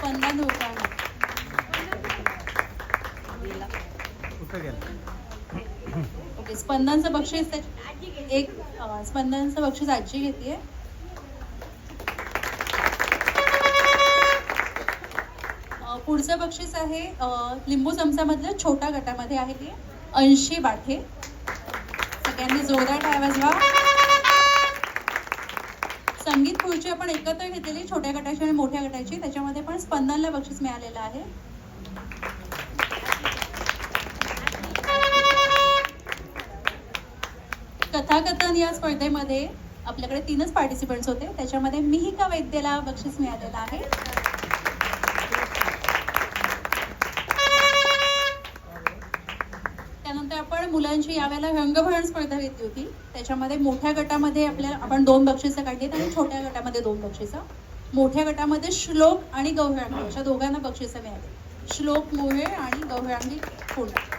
स्पंदन उकाळणे. Okay, स्पंदनचं बक्षीस एक स्पंदनचं बक्षीस आजी घेते. पुढचं बक्षीस आहे लिंबू चमचामधलं छोट्या गटामध्ये आहे ते 80 बाठे. सगळ्यांनी जोरदार टाळ्या वाजवा. संगीत खुर्ची आपण एकत्र घेतलेली छोट्या गटाची आणि मोठ्या गटाची, त्याच्यामध्ये पण स्पंदनला बक्षीस मिळालेलं आहे. कथाकथन या स्पर्धेमध्ये आपल्याकडे 3च पार्टिसिपंट्स होते, त्याच्यामध्ये मिहिका वैद्यला बक्षीस मिळालेलं आहे. त्यानंतर आपण मुलांची यावेळेला रंगभरण स्पर्धा घेतली होती, त्याच्यामध्ये मोठ्या गटामध्ये आपण 2 बक्षिसं काढलीत आणि छोट्या गटामध्ये 2 बक्षिसं. मोठ्या गटामध्ये श्लोक आणि गौरांगी अशा दोघांना बक्षिसं मिळाली. श्लोक मोहे आणि गौरांगी कोंडे.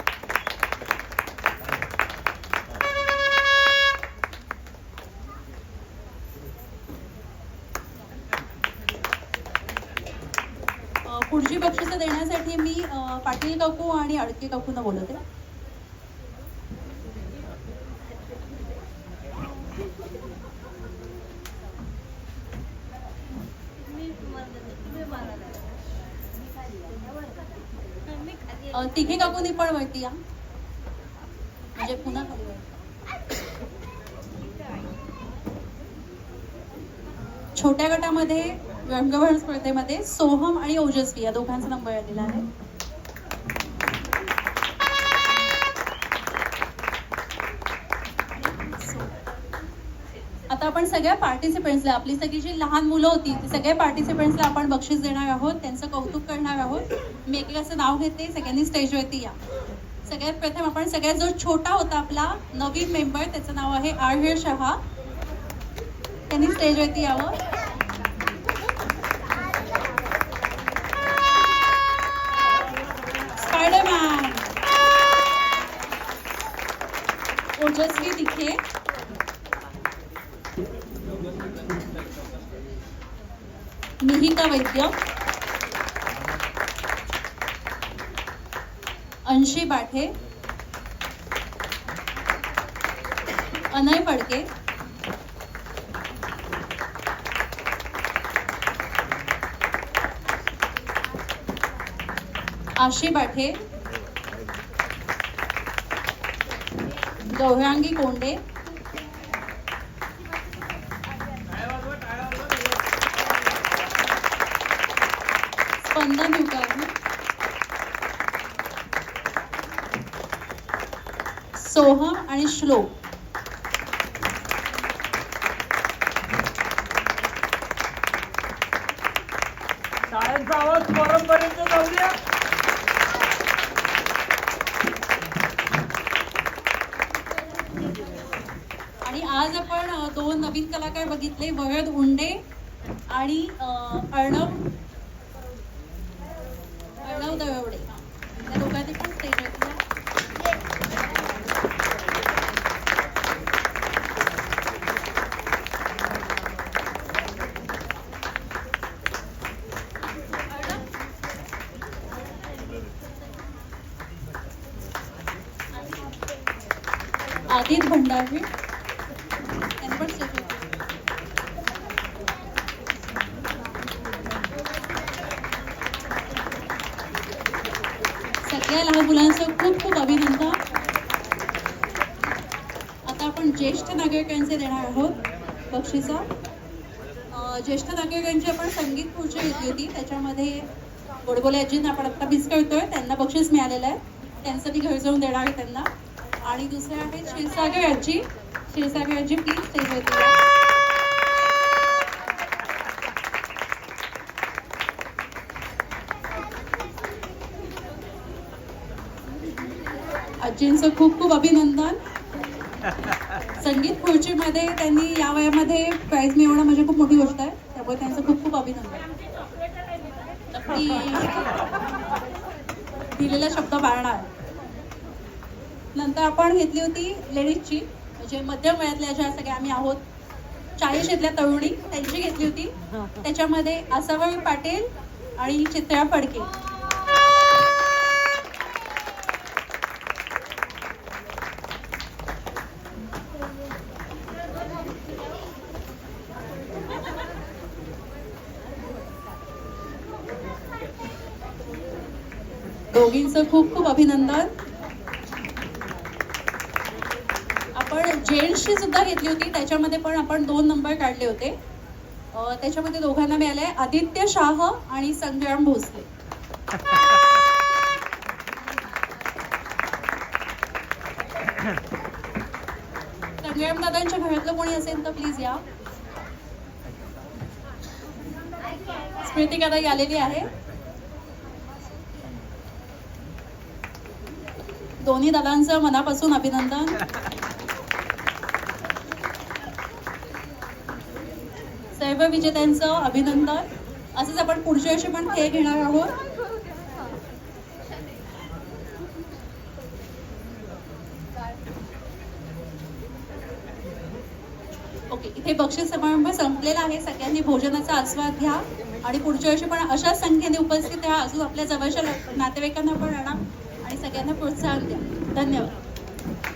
पुढची बक्षिसं देण्यासाठी मी पाटील काकू आणि अडके काकूंना बोलवते. तिघे काकूंनी पण वरती या, म्हणजे पुन्हा खाली. छोट्या गटामध्ये रंगभरण स्पर्धेमध्ये सोहम आणि ओजस्वी या दोघांचा नंबर आलेला आहे. आता आपण सगळ्या पार्टिसिपेंट्सला, आपली सगळी जी लहान मुलं होती ती सगळ्या पार्टिसिपेंट्सला आपण बक्षीस देणार आहोत, त्यांचं कौतुक करणार आहोत. मी एकेकाचं नाव घेते, सगळ्यांनी स्टेजवरती या. सगळ्यात प्रथम आपण सगळ्यात जो छोटा होता आपला नवीन मेंबर, त्याचं नाव आहे आर्य शहा. त्यांनी स्टेजवरती यावं. स्पायडरमॅन ओजस्वी दिखे. मिहिका वैद्य. अंशी बाठे. अनय फडके. आशी बाठे. गौरांगी कोंडे. स्पंदन उकाळणे. सोहम आणि श्लोक. शाळेचा आवाज परंपरेचा जाऊया. आणि आज आपण 2 नवीन कलाकार बघितले, वरद उंडे आणि अर्णव दळवडे. त्या दोघांनी पण स्टेजवरती. आदित भंडारी त्यांनी पण स्टेजवरती. सगळ्या लहान मुलांचं खूप खूप अभिनंदन. आता आपण ज्येष्ठ नागरिकांचे देणार आहोत बक्षिसं. ज्येष्ठ नागरिकांची आपण संगीत खुर्ची घेतली होती, त्याच्यामध्ये गोडबोले आजींना आपण आता मिस करतोय, त्यांना बक्षीस मिळालेलं आहे, त्यांचं मी घर जाऊन देणार आहे त्यांना. आणि दुसरे आहेत क्षीरसागर आजी. क्षीरसागर आजी प्लीज स्टेजवरती या. आजींचं खूप खूप अभिनंदन. संगीत खुर्चीमध्ये त्यांनी या वयामध्ये प्राइज मिळवणं म्हणजे खूप मोठी गोष्ट आहे, त्यामुळे त्यांचं खूप खूप अभिनंदन. दिलेला शब्द पाळणार. नंतर आपण घेतली होती लेडीजची, म्हणजे मध्यम वयातल्या ज्या सगळ्या आम्ही आहोत 40 तरुणी, त्यांची घेतली होती. त्याच्यामध्ये आसावर पाटील, आणि चित्रा फडके. दोघींचं खूप खूप अभिनंदन. आपण जेंट्सची सुद्धा घेतली होती, त्याच्यामध्ये पण आपण 2 नंबर काढले होते. त्याच्यामध्ये दोघांना मिळाले आदित्य शाह आणि संग्राम भोसले. संग्राम दादांच्या घरातलं कोणी असेल तर प्लीज या. स्मृतिका ताई आलेली आहे. दोन्ही दादांचं मनापासून अभिनंदन. सर्व विजेत्यांचं अभिनंदन. असंच आपण पुढच्या वर्षी पण खेळ घेणार आहोत. ओके, इथे बक्षीस समारंभ संपलेला आहे. सगळ्यांनी भोजनाचा आस्वाद घ्या आणि पुढच्या वर्षी पण अशाच संख्येने उपस्थित राहा. अजून आपल्या जवळच्या नातेवाईकांना पण आणा आणि सगळ्यांना प्रोत्साहन द्या. धन्यवाद.